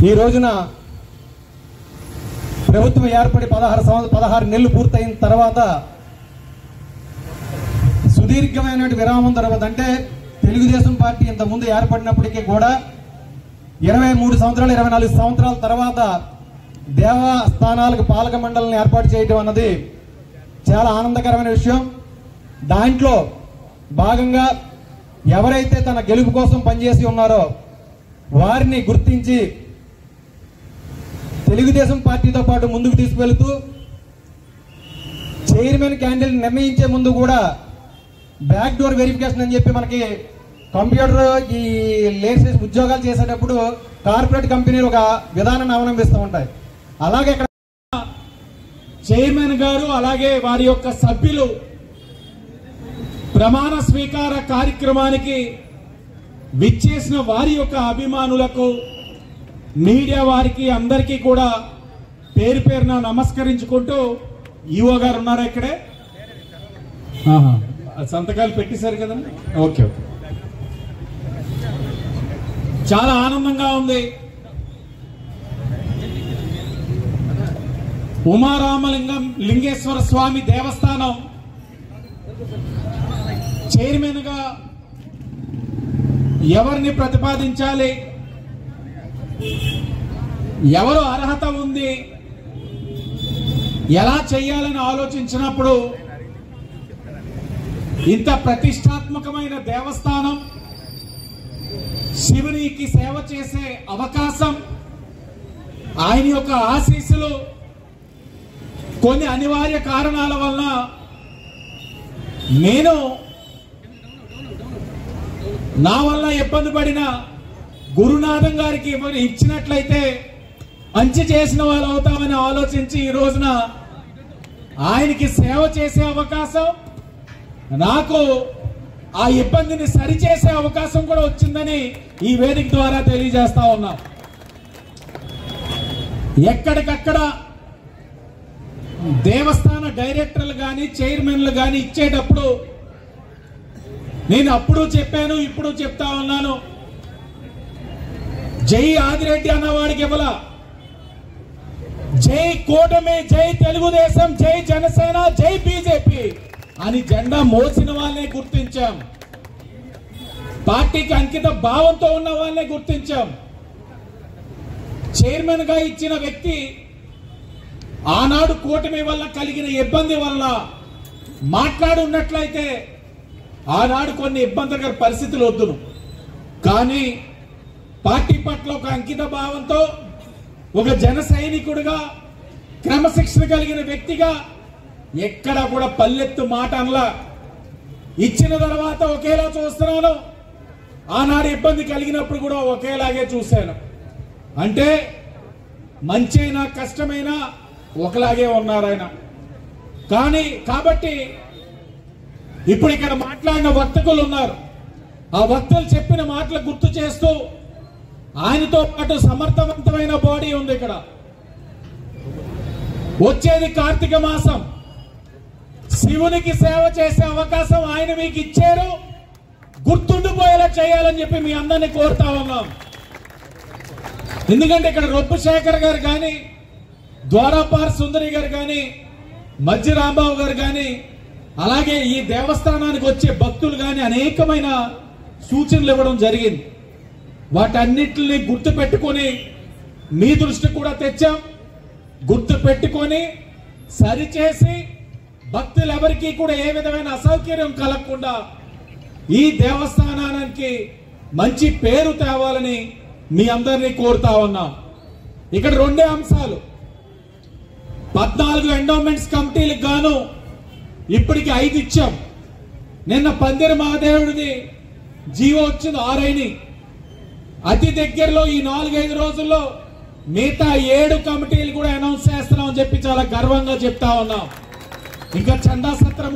ఈ రోజున ప్రభుత్వం ఏర్పడి 16 నెలలు పూర్తయిన తర్వాత సుదీర్ఘమైన విరామం తర్వాత, అంటే తెలుగుదేశం పార్టీ ఇంతకుముందు ఏర్పడినప్పటికీ కూడా 23 సంవత్సరాలు 24 సంవత్సరాల తర్వాత దేవస్థానాలకు పాలక మండలిని ఏర్పాటు చేయడం అన్నది చాలా ఆనందకరమైన విషయం. దాంట్లో భాగంగా ఎవరైతే తన గెలుపు కోసం పనిచేసి ఉన్నారో వారిని గుర్తించి తెలుగుదేశం పార్టీతో పాటు ముందుకు తీసుకువెళుతూ చైర్మన్ క్యాండిడేట్ నిర్ణయించే ముందు కూడా బ్యాక్ డోర్ వెరిఫికేషన్ అని చెప్పి మనకి కంప్యూటర్ ఈ లేటెస్ట్ ఉద్యోగాలు చేసేటప్పుడు కార్పొరేట్ కంపెనీలు ఒక విధానాన్ని అవలంబిస్తూ ఉంటాయి. అలాగే ఇక్కడ చైర్మన్ గారు అలాగే వారి యొక్క సభ్యులు ప్రమాణ స్వీకార కార్యక్రమానికి విచ్చేసిన వారి యొక్క అభిమానులకు, మీడియా వారికి అందరికీ కూడా పేరు పేరున నమస్కరించుకుంటూ, ఈఓ గారు ఉన్నారా ఇక్కడే? సంతకాలు పెట్టేశారు కదండి. ఓకే ఓకే, చాలా ఆనందంగా ఉంది. లింగేశ్వర స్వామి దేవస్థానం చైర్మన్ గా ఎవరిని ప్రతిపాదించాలి, ఎవరు అర్హత ఉంది, ఎలా చేయాలని ఆలోచించినప్పుడు ఇంత ప్రతిష్టాత్మకమైన దేవస్థానం, శివునికి సేవ చేసే అవకాశం, ఆయన యొక్క ఆశీస్సులు కొన్ని అనివార్య కారణాల వల్ల నేను నా వల్ల ఇబ్బంది పడిన గురునాథం గారికి ఇచ్చినట్లయితే మంచి చేసిన వాళ్ళు అవుతామని ఆలోచించి ఈ రోజున ఆయనకి సేవ చేసే అవకాశం, నాకు ఆ ఇబ్బందిని సరిచేసే అవకాశం కూడా వచ్చిందని ఈ వేదిక ద్వారా తెలియజేస్తా ఉన్నాం. ఎక్కడికక్కడ దేవస్థాన డైరెక్టర్లు కానీ చైర్మన్లు కానీ ఇచ్చేటప్పుడు నేను అప్పుడు చెప్పాను, ఇప్పుడు చెప్తా ఉన్నాను, జై ఆదిరెడ్డి అన్నవాడికి ఇవ్వాల, జై కూటమి, జై తెలుగుదేశం, జై జనసేన, జై బీజేపీ అని జెండా మోసిన వాళ్ళనే గుర్తించాం. పార్టీకి అంకిత భావంతో ఉన్న వాళ్ళనే గుర్తించాం. చైర్మన్ గా ఇచ్చిన వ్యక్తి ఆనాడు కూటమి వల్ల కలిగిన ఇబ్బంది వల్ల మాట్లాడున్నట్లయితే ఆనాడు కొన్ని ఇబ్బందికర పరిస్థితులు వద్దును, కానీ పార్టీ పట్ల ఒక అంకిత భావంతో, ఒక జన సైనికుడిగా, క్రమశిక్షణ కలిగిన వ్యక్తిగా ఎక్కడ కూడా పల్లెత్తు మాట అనలా. ఇచ్చిన తర్వాత ఒకేలా చూస్తున్నాను, ఆనాడు ఇబ్బంది కలిగినప్పుడు కూడా ఒకేలాగే చూశాను. అంటే మంచైనా కష్టమైనా ఒకలాగే ఉన్నారు ఆయన. కాబట్టి ఇప్పుడు ఇక్కడ మాట్లాడిన వక్తకులు ఉన్నారు, ఆ వక్తలు చెప్పిన మాటలు గుర్తు చేస్తూ ఆయనతో పాటు సమర్థవంతమైన బాడీ ఉంది. ఇక్కడ వచ్చేది కార్తీక మాసం, శివునికి సేవ చేసే అవకాశం ఆయన మీకు ఇచ్చారు, గుర్తుండిపోయేలా చేయాలని చెప్పి మీ అందరినీ కోరుతా ఉన్నాం. ఎందుకంటే ఇక్కడ రొప్పు శేఖర్ గారు కానీ, ద్వారపార్ సుందరి గారు కానీ, మధ్య రాంబాబు గారు కానీ, అలాగే ఈ దేవస్థానానికి వచ్చే భక్తులు కానీ అనేకమైన సూచనలు ఇవ్వడం జరిగింది. వాటన్నిటిని గుర్తు పెట్టుకొని మీ దృష్టి కూడా తెచ్చాం. గుర్తు పెట్టుకొని సరిచేసి భక్తులు ఎవరికి కూడా ఏ విధమైన అసౌకర్యం కలగకుండా ఈ దేవస్థానానికి మంచి పేరు తేవాలని మీ అందరినీ కోరుతా ఉన్నాం. ఇక్కడ రెండే అంశాలు, 14 ఎండోమెంట్స్ కమిటీలకు గాను ఇప్పటికి 5 ఇచ్చాం. నిన్న పందిరి మహాదేవుడిది జీవో వచ్చింది 6 అతి దగ్గరలో ఈ 4-5 రోజుల్లో మిగతా 7 కమిటీలు కూడా అనౌన్స్ చేస్తున్నాం అని చెప్పి చాలా గర్వంగా చెప్తా ఉన్నాం. ఇంకా చందా సత్రం